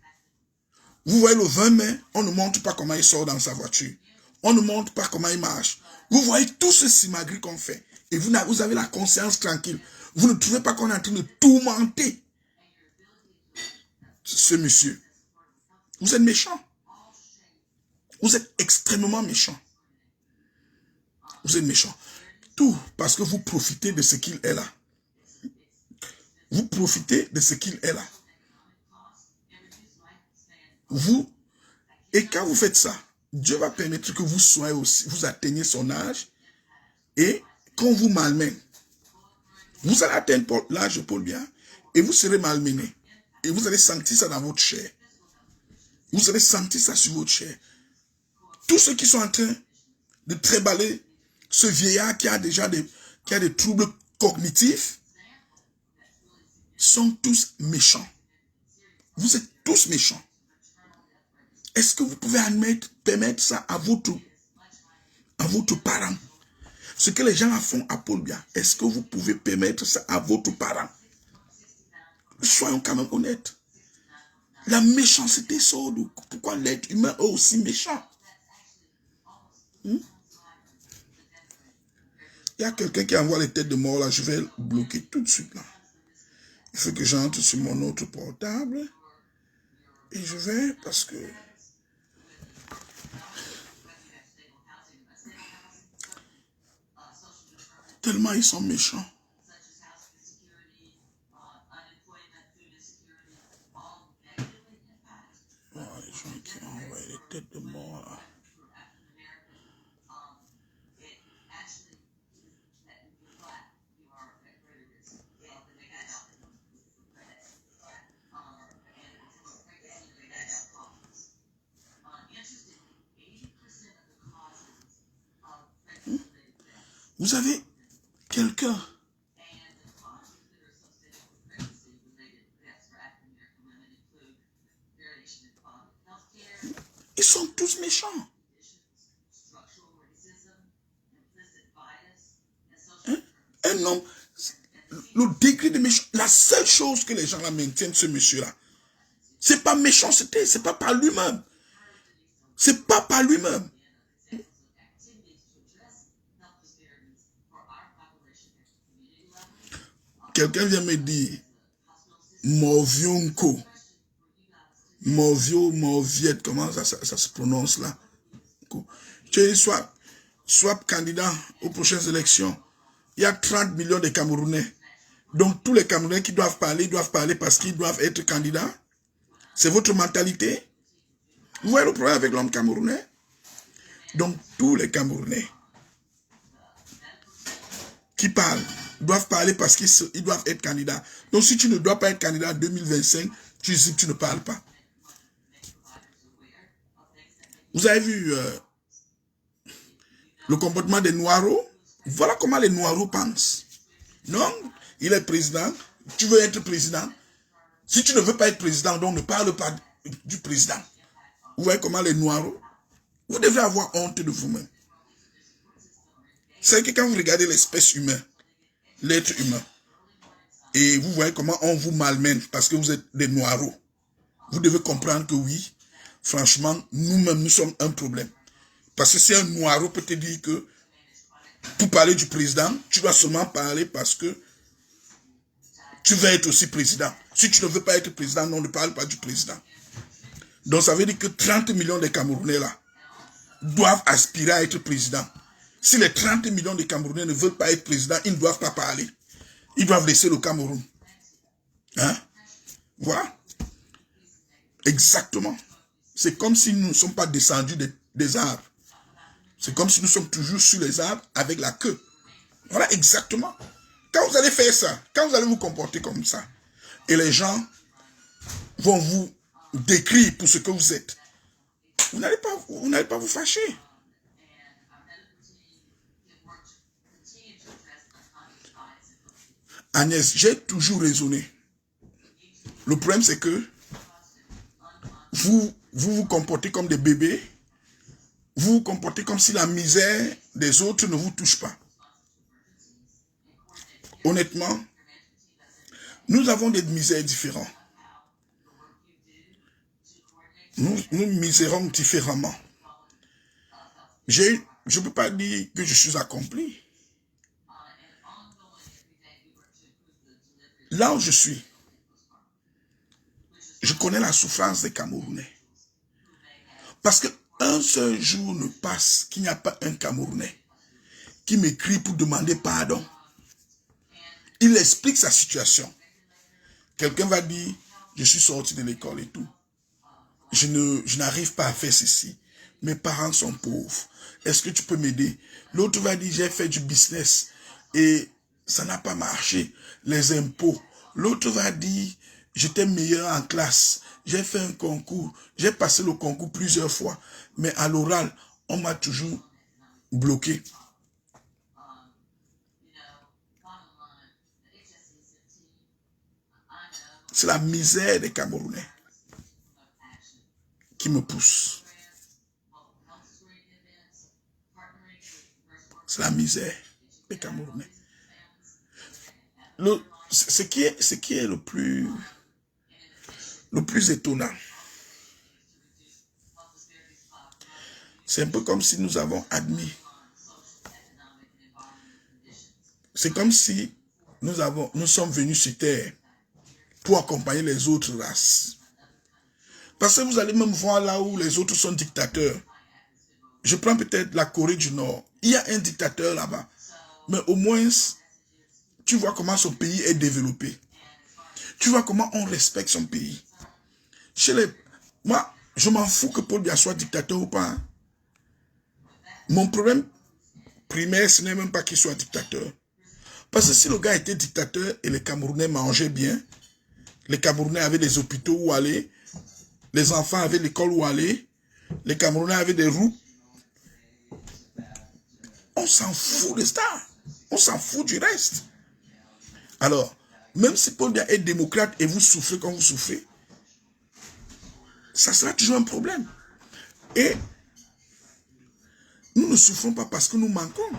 Vous voyez le 20 mai, on ne montre pas comment il sort dans sa voiture. On ne montre pas comment il marche. Vous voyez tout ce simagri qu'on fait. Et vous avez la conscience tranquille. Vous ne trouvez pas qu'on est en train de tourmenter ce monsieur. Vous êtes méchant. Vous êtes extrêmement méchant. Vous êtes méchant. Tout parce que vous profitez de ce qu'il est là. Vous profitez de ce qu'il est là. Vous, et quand vous faites ça, Dieu va permettre que vous soyez aussi, vous atteigniez son âge, et qu'on vous malmène. Vous allez atteindre l'âge de Paul Biya, et vous serez malmené. Et vous allez sentir ça dans votre chair. Vous allez sentir ça sur votre chair. Tous ceux qui sont en train de tréballer ce vieillard qui a déjà des troubles cognitifs sont tous méchants. Vous êtes tous méchants. Est-ce que vous pouvez permettre ça à votre parent? Ce que les gens font à Paul Biya, est-ce que vous pouvez permettre ça à votre parent? Soyons quand même honnêtes. La méchanceté sort d'où? Pourquoi l'être humain est aussi méchant? Il y a quelqu'un qui envoie les têtes de mort là, je vais le bloquer tout de suite là. Il faut que j'entre sur mon autre portable. Et je vais parce que... Tellement ils sont méchants. Oh, les gens qui envoient les têtes de mort là. Vous avez quelqu'un ils sont tous méchants. Hein? Un homme, le degré de méchant, la seule chose que les gens là maintiennent ce monsieur-là, c'est pas méchanceté, c'est pas par lui-même. C'est pas par lui-même. Quelqu'un vient me dire, Morvionko, Morviette, comment ça se prononce là? Tu es soit candidat aux prochaines élections. Il y a 30 millions de Camerounais. Donc tous les Camerounais qui doivent parler parce qu'ils doivent être candidats. C'est votre mentalité. Vous voyez le problème avec l'homme camerounais? Donc tous les Camerounais qui parlent doivent parler parce qu'ils doivent être candidats. Donc si tu ne dois pas être candidat en 2025, tu dis que tu ne parles pas. Vous avez vu le comportement des Noireaux? Voilà comment les Noireaux pensent. Non, il est président, tu veux être président. Si tu ne veux pas être président, donc ne parle pas du président. Vous voyez comment les Noireaux? Vous devez avoir honte de vous-même. C'est que quand vous regardez l'espèce humaine, l'être humain, et vous voyez comment on vous malmène parce que vous êtes des Noireaux, vous devez comprendre que oui, franchement, nous-mêmes, nous sommes un problème. Parce que si un Noireau peut te dire que pour parler du président, tu dois seulement parler parce que tu veux être aussi président. Si tu ne veux pas être président, non, ne parle pas du président. Donc ça veut dire que 30 millions de Camerounais là doivent aspirer à être président. Si les 30 millions de Camerounais ne veulent pas être président, ils ne doivent pas parler. Ils doivent laisser le Cameroun. Hein? Voilà. Exactement. C'est comme si nous ne sommes pas descendus des arbres. C'est comme si nous sommes toujours sur les arbres avec la queue. Voilà, exactement. Quand vous allez faire ça, quand vous allez vous comporter comme ça, et les gens vont vous décrire pour ce que vous êtes, vous n'allez pas vous fâcher. Agnès, j'ai toujours raisonné. Le problème, c'est que vous comportez comme des bébés. Vous vous comportez comme si la misère des autres ne vous touche pas. Honnêtement, nous avons des misères différentes. Nous misérons différemment. Je ne peux pas dire que je suis accompli. Là où je suis, je connais la souffrance des Camerounais. Parce qu'un seul jour ne passe qu'il n'y a pas un Camerounais qui m'écrit pour demander pardon. Il explique sa situation. Quelqu'un va dire, je suis sorti de l'école et tout. Je n'arrive pas à faire ceci. Mes parents sont pauvres. Est-ce que tu peux m'aider? L'autre va dire, j'ai fait du business et ça n'a pas marché. Les impôts. L'autre va dire, j'étais meilleur en classe. J'ai fait un concours. J'ai passé le concours plusieurs fois. Mais à l'oral, on m'a toujours bloqué. C'est la misère des Camerounais qui me pousse. C'est la misère des Camerounais. Ce qui est le plus étonnant, c'est un peu comme si nous avons admis. C'est comme si nous sommes venus sur terre pour accompagner les autres races. Parce que vous allez même voir là où les autres sont dictateurs. Je prends peut-être la Corée du Nord. Il y a un dictateur là-bas. Mais au moins, tu vois comment son pays est développé. Tu vois comment on respecte son pays. Moi, je m'en fous que Paul Biya soit dictateur ou pas. Hein. Mon problème primaire, ce n'est même pas qu'il soit dictateur. Parce que si le gars était dictateur et les Camerounais mangeaient bien, les Camerounais avaient des hôpitaux où aller, les enfants avaient l'école où aller, les Camerounais avaient des routes, on s'en fout de ça. On s'en fout du reste. Alors, même si Paul Biya est démocrate et vous souffrez comme vous souffrez, ça sera toujours un problème. Et nous ne souffrons pas parce que nous manquons.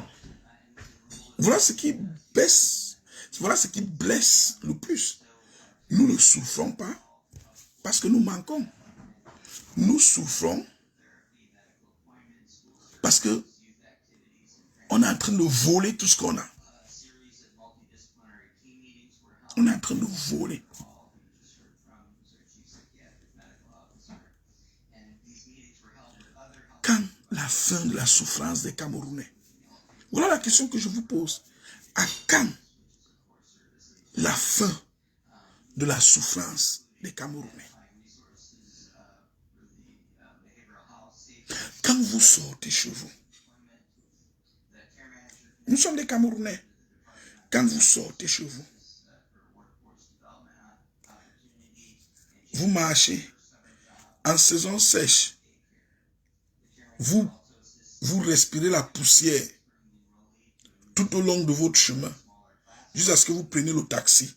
Voilà ce qui blesse le plus. Nous ne souffrons pas parce que nous manquons. Nous souffrons parce que on est en train de voler tout ce qu'on a. On est en train de voler. Quand la fin de la souffrance des Camerounais? Voilà la question que je vous pose. À quand la fin de la souffrance des Camerounais? Quand vous sortez chez vous, nous sommes des Camerounais. Quand vous sortez chez vous, vous marchez en saison sèche, vous respirez la poussière tout au long de votre chemin, jusqu'à ce que vous preniez le taxi.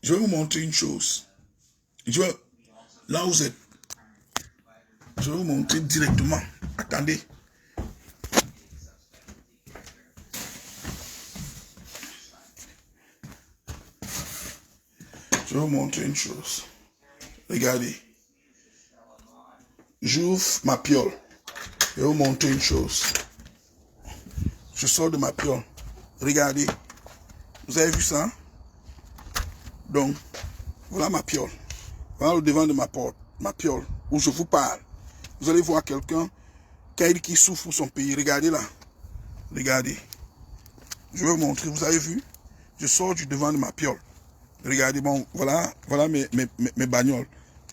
Je vais vous montrer une chose. Là où vous êtes, je vais vous montrer directement. Attendez. Je vais vous montrer une chose. Regardez. J'ouvre ma piole. Je vais vous montrer une chose. Je sors de ma piole. Regardez. Vous avez vu ça? Donc, voilà ma piole. Voilà le devant de ma porte, ma piole, où je vous parle. Vous allez voir quelqu'un qui souffre pour son pays. Regardez là. Regardez. Je vais vous montrer. Vous avez vu? Je sors du devant de ma piole. Regardez, bon, voilà mes bagnoles.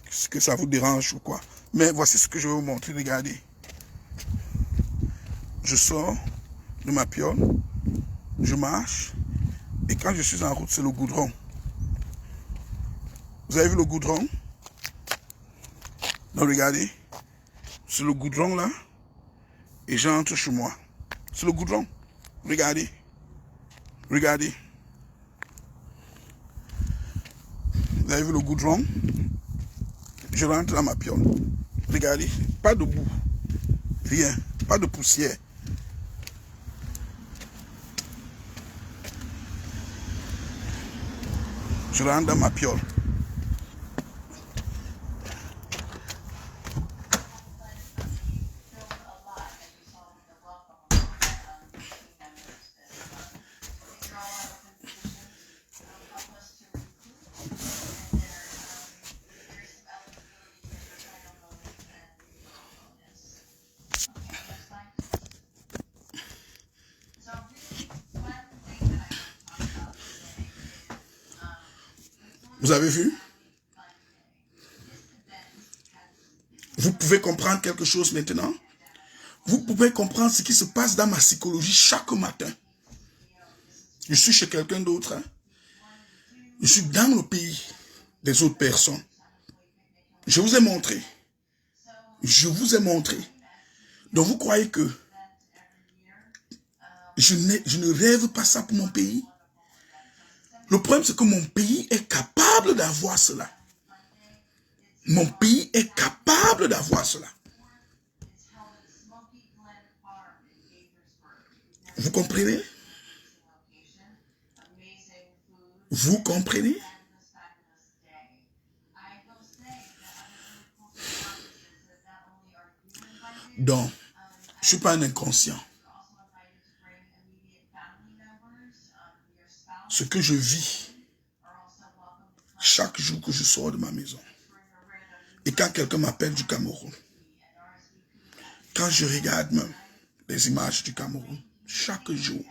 Est-ce que ça vous dérange ou quoi? Mais voici ce que je vais vous montrer. Regardez. Je sors de ma piole. Je marche. Et quand je suis en route, c'est le goudron. Vous avez vu le goudron? Donc regardez. C'est le goudron là. Et j'entre chez moi. C'est le goudron. Regardez. Regardez. Vous avez vu le goudron? Je rentre dans ma piole. Regardez. Pas de boue. Rien. Pas de poussière. Je rentre dans ma piole. Vous avez vu? Vous pouvez comprendre quelque chose maintenant? Vous pouvez comprendre ce qui se passe dans ma psychologie chaque matin. Je suis chez quelqu'un d'autre. Hein? Je suis dans le pays des autres personnes. Je vous ai montré. Je vous ai montré. Donc vous croyez que je ne rêve pas ça pour mon pays? Le problème, c'est que mon pays est capable d'avoir cela. Mon pays est capable d'avoir cela. Vous comprenez? Vous comprenez? Donc, je ne suis pas un inconscient. Ce que je vis chaque jour que je sors de ma maison. Et quand quelqu'un m'appelle du Cameroun, quand je regarde même les images du Cameroun, chaque jour,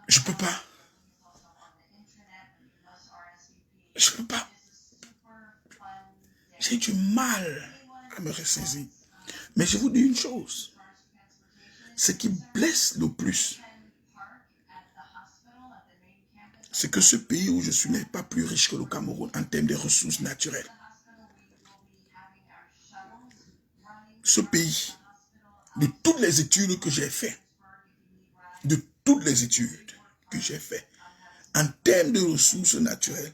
je ne peux pas. Je ne peux pas. J'ai du mal à me ressaisir. Mais je vous dis une chose. Ce qui blesse le plus, c'est que ce pays où je suis n'est pas plus riche que le Cameroun en termes de ressources naturelles. Ce pays, de toutes les études que j'ai faites, en termes de ressources naturelles,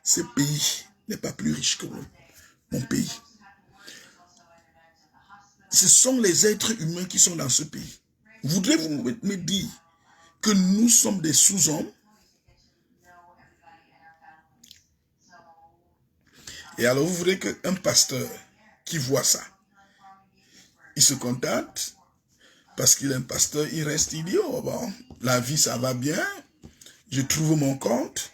ce pays n'est pas plus riche que mon pays. Ce sont les êtres humains qui sont dans ce pays. Voudrez-vous me dire que nous sommes des sous-hommes? Et alors vous voudrez qu'un pasteur qui voit ça, il se contente parce qu'il est un pasteur, il reste idiot. Bon, la vie, ça va bien. Je trouve mon compte.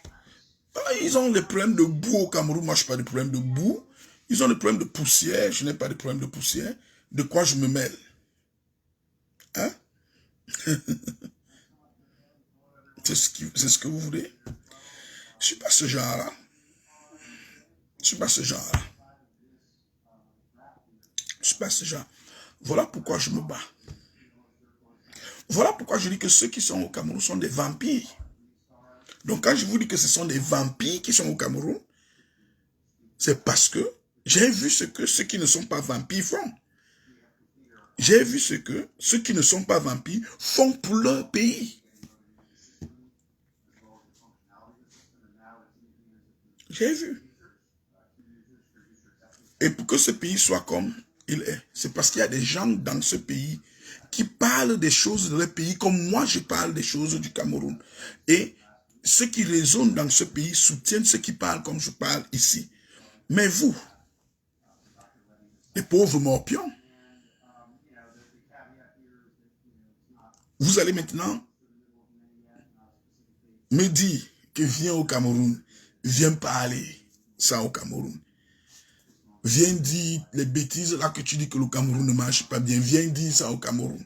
Ils ont des problèmes de boue au Cameroun. Moi, je n'ai pas de problème de boue. Ils ont des problèmes de poussière. Je n'ai pas de problème de poussière. De quoi je me mêle? Hein? C'est ce que vous voulez? Je ne suis pas ce genre-là. Je ne suis pas ce genre-là. Je ne suis pas ce genre. Voilà pourquoi je me bats. Voilà pourquoi je dis que ceux qui sont au Cameroun sont des vampires. Donc quand je vous dis que ce sont des vampires qui sont au Cameroun, c'est parce que j'ai vu ce que ceux qui ne sont pas vampires font. J'ai vu ce que ceux qui ne sont pas vampires font pour leur pays. J'ai vu. Et pour que ce pays soit comme il est, c'est parce qu'il y a des gens dans ce pays qui parlent des choses de leur pays comme moi je parle des choses du Cameroun. Et ceux qui raisonnent dans ce pays soutiennent ceux qui parlent comme je parle ici. Mais vous, les pauvres morpions, vous allez maintenant me dire que viens au Cameroun, viens parler ça au Cameroun. Viens dire les bêtises là que tu dis que le Cameroun ne marche pas bien. Viens dire ça au Cameroun.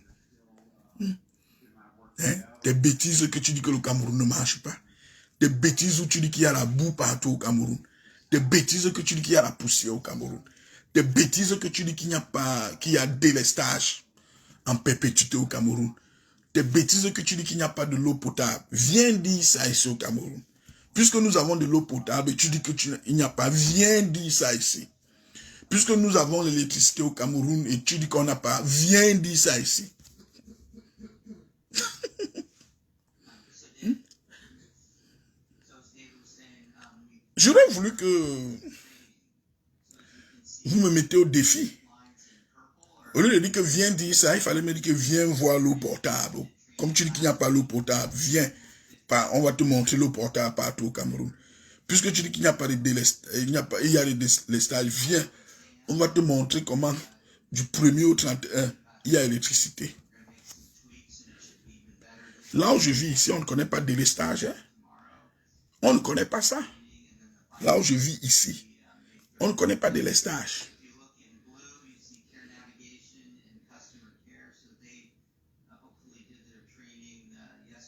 Hein? Des bêtises que tu dis que le Cameroun ne marche pas. Des bêtises où tu dis qu'il y a la boue partout au Cameroun. Des bêtises que tu dis qu'il y a la poussière au Cameroun. Des bêtises que tu dis qu'il n'y a pas, qu'il y a délestage en perpétuité au Cameroun. Des bêtises que tu dis qu'il n'y a pas de l'eau potable. Viens dire ça ici au Cameroun. Puisque nous avons de l'eau potable et tu dis qu'il n'y a pas, viens dire ça ici. Puisque nous avons l'électricité au Cameroun et tu dis qu'on n'a pas, viens dire ça ici. J'aurais voulu que vous me mettez au défi. Au lieu de dire que viens dire ça, il fallait me dire que viens voir l'eau potable. Comme tu dis qu'il n'y a pas l'eau potable, viens. On va te montrer l'eau potable partout au Cameroun. Puisque tu dis qu'il n'y a pas de délestage, il y a des délestages, viens. On va te montrer comment du 1er au 31, il y a l'électricité. Là où je vis ici, on ne connaît pas de délestage. Hein? On ne connaît pas ça. Là où je vis ici, on ne connaît pas de délestage.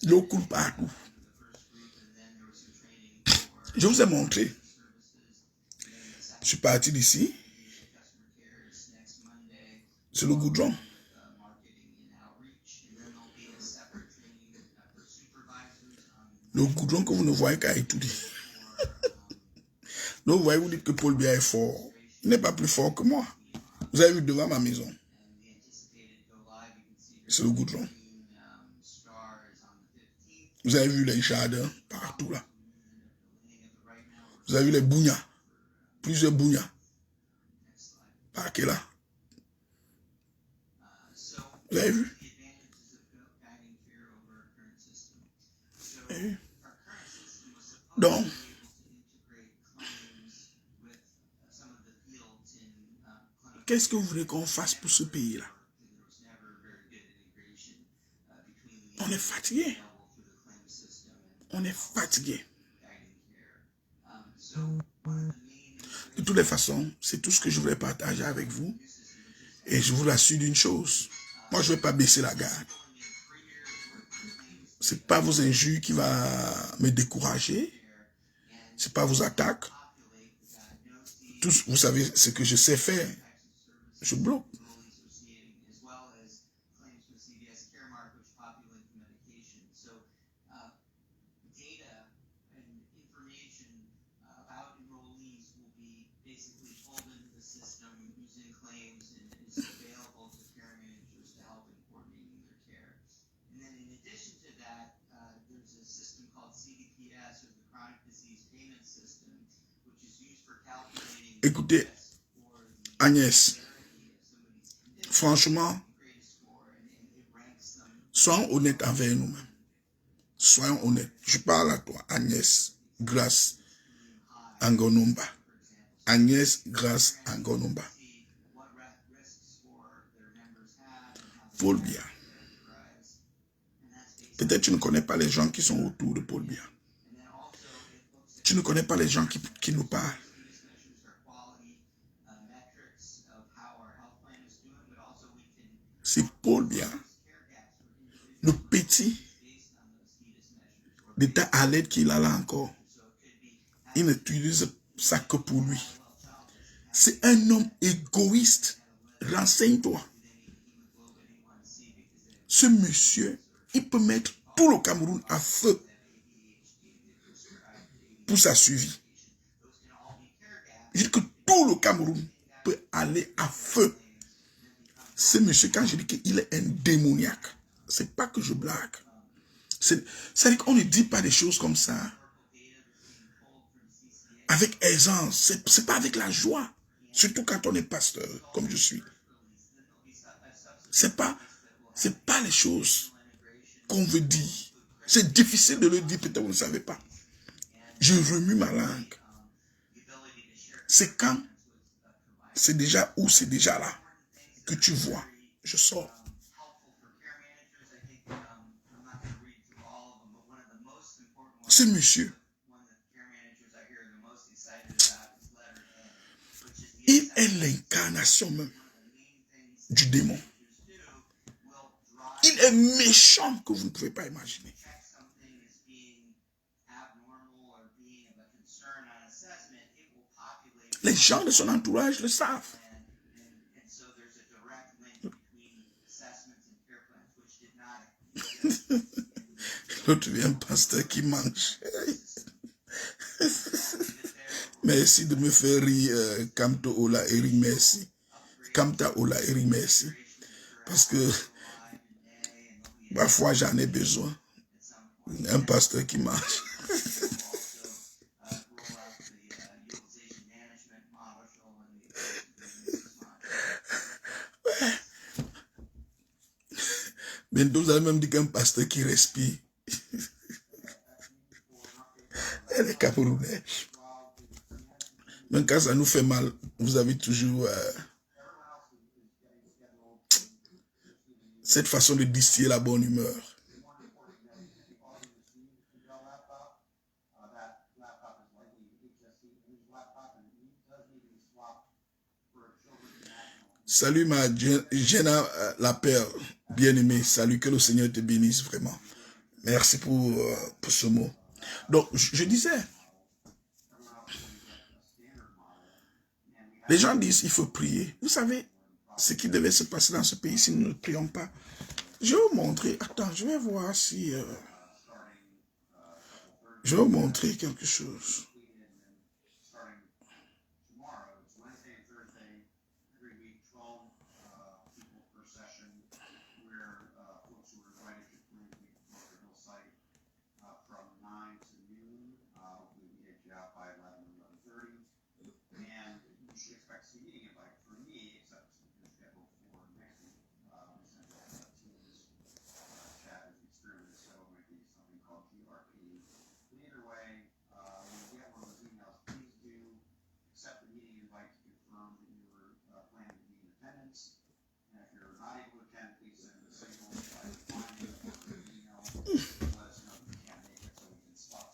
L'eau coule partout. Je vous ai montré. Je suis parti d'ici. C'est le goudron. Le goudron que vous ne voyez qu'à étudier. Donc vous voyez, vous dites que Paul Biya est fort. Il n'est pas plus fort que moi. Vous avez vu devant ma maison. C'est le goudron. Vous avez vu les jardins partout là. Vous avez vu les bougnats. Plusieurs bougnats. Parqués là. Vous avez vu? Donc, qu'est-ce que vous voulez qu'on fasse pour ce pays-là? On est fatigué. On est fatigué. De toutes les façons, c'est tout ce que je voulais partager avec vous. Et je vous rassure d'une chose. Moi, je ne vais pas baisser la garde. Ce n'est pas vos injures qui va me décourager. Ce n'est pas vos attaques. Tous, vous savez ce que je sais faire. Je bloque. Écoutez, Agnès, franchement, soyons honnêtes envers nous-mêmes. Soyons honnêtes. Je parle à toi, Agnès, Grâce Angonomba. Agnès, Grâce Angonomba. Paul Biya. Peut-être tu ne connais pas les gens qui sont autour de Paul Biya. Tu ne connais pas les gens qui nous parlent. C'est Paul Biya, le petit d'état à l'aide qu'il a là encore. Il n'utilise ça que pour lui. C'est un homme égoïste. Renseigne-toi. Ce monsieur, il peut mettre tout le Cameroun à feu pour sa survie. Je dis que tout le Cameroun peut aller à feu. Ce monsieur, quand je dis qu'il est un démoniaque, c'est pas que je blague. C'est-à-dire qu'on ne dit pas des choses comme ça avec aisance. C'est pas avec la joie. Surtout quand on est pasteur, comme je suis. C'est pas les choses qu'on veut dire. C'est difficile de le dire, peut-être vous ne savez pas. Je remue ma langue. C'est quand c'est déjà où c'est déjà là que tu vois. Je sors. Ce monsieur, il est l'incarnation même du démon. Il est méchant que vous ne pouvez pas imaginer. Les gens de son entourage le savent. L'autre vient, pasteur qui mange. Merci de me faire rire, Kamto Ola Eri, merci. Kamta Ola Eri, merci. Parce que parfois j'en ai besoin. Un pasteur qui mange. Bientôt, vous allez même dire qu'un pasteur qui respire. Elle est Camerounais. Même quand ça nous fait mal, vous avez toujours cette façon de distiller la bonne humeur. Salut ma Jenna la perle, bien-aimée. Salut, que le Seigneur te bénisse vraiment. Merci pour ce mot. Donc, je disais, les gens disent il faut prier. Vous savez, ce qui devait se passer dans ce pays si nous ne prions pas. Je vais vous montrer. Attends, je vais voir si... je vais vous montrer quelque chose.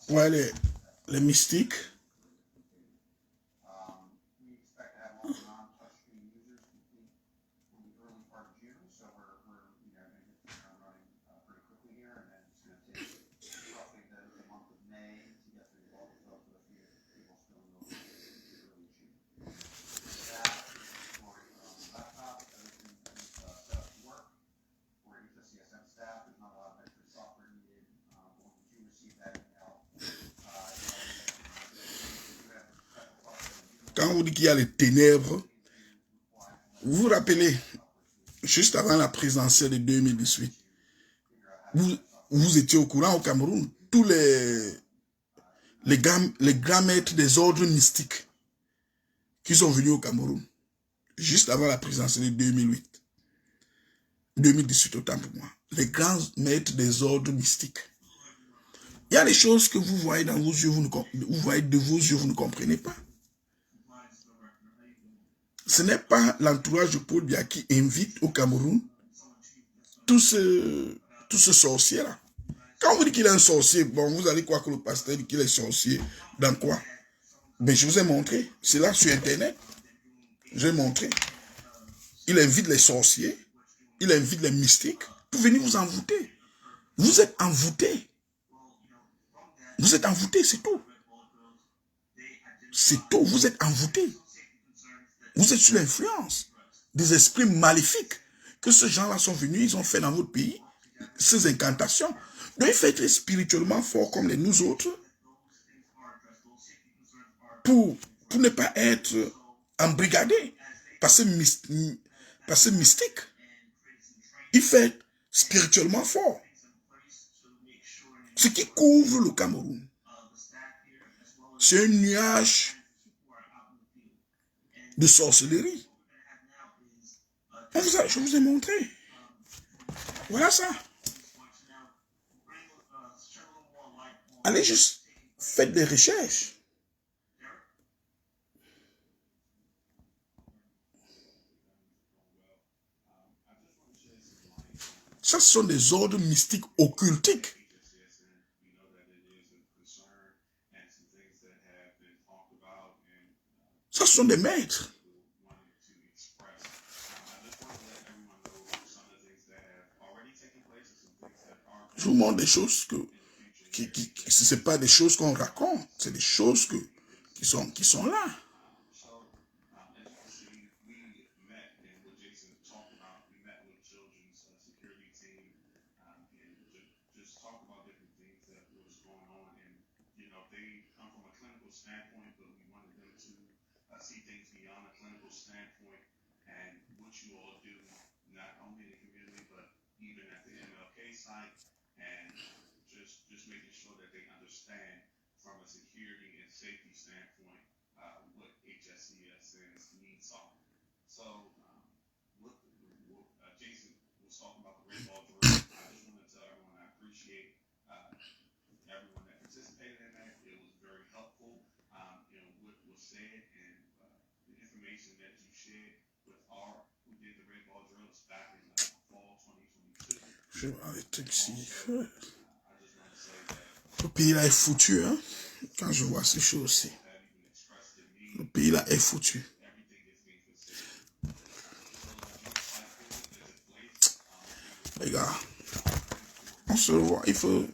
Ouais, les mystiques. Quand on dit qu'il y a les ténèbres, vous vous rappelez, juste avant la présidentielle de 2018, vous étiez au courant au Cameroun, tous les grands maîtres des ordres mystiques qui sont venus au Cameroun, juste avant la présidentielle de 2018, autant pour moi, les grands maîtres des ordres mystiques. Il y a des choses que vous voyez dans vos yeux, vous voyez de vos yeux, vous ne comprenez pas. Ce n'est pas l'entourage de Paul Biya qui invite au Cameroun tout ce sorcier-là. Quand on vous dit qu'il est un sorcier, bon, vous allez croire que le pasteur dit qu'il est sorcier. Dans quoi? Mais je vous ai montré. C'est là sur Internet. J'ai montré. Il invite les sorciers. Il invite les mystiques pour venir vous envoûter. Vous êtes envoûtés. Vous êtes envoûtés, c'est tout. C'est tout. Vous êtes envoûtés. Vous êtes sous l'influence des esprits maléfiques que ces gens-là sont venus, ils ont fait dans votre pays, ces incantations. Donc il faut être spirituellement fort comme les nous autres pour ne pas être embrigadé par ces mystiques. Il faut être spirituellement fort. Ce qui couvre le Cameroun, c'est un nuage de sorcellerie. Je vous ai montré. Voilà ça. Allez juste, faites des recherches. Ça, ce sont des ordres mystiques occultiques. Ça, ce sont des maîtres. Je vous montre des choses ce n'est pas des choses qu'on raconte, c'est des choses qui sont là. Je vais arrêter ici. Le pays là est foutu, hein, quand je vois ces choses-ci. Le pays là est foutu. Les gars, on se revoit. Il faut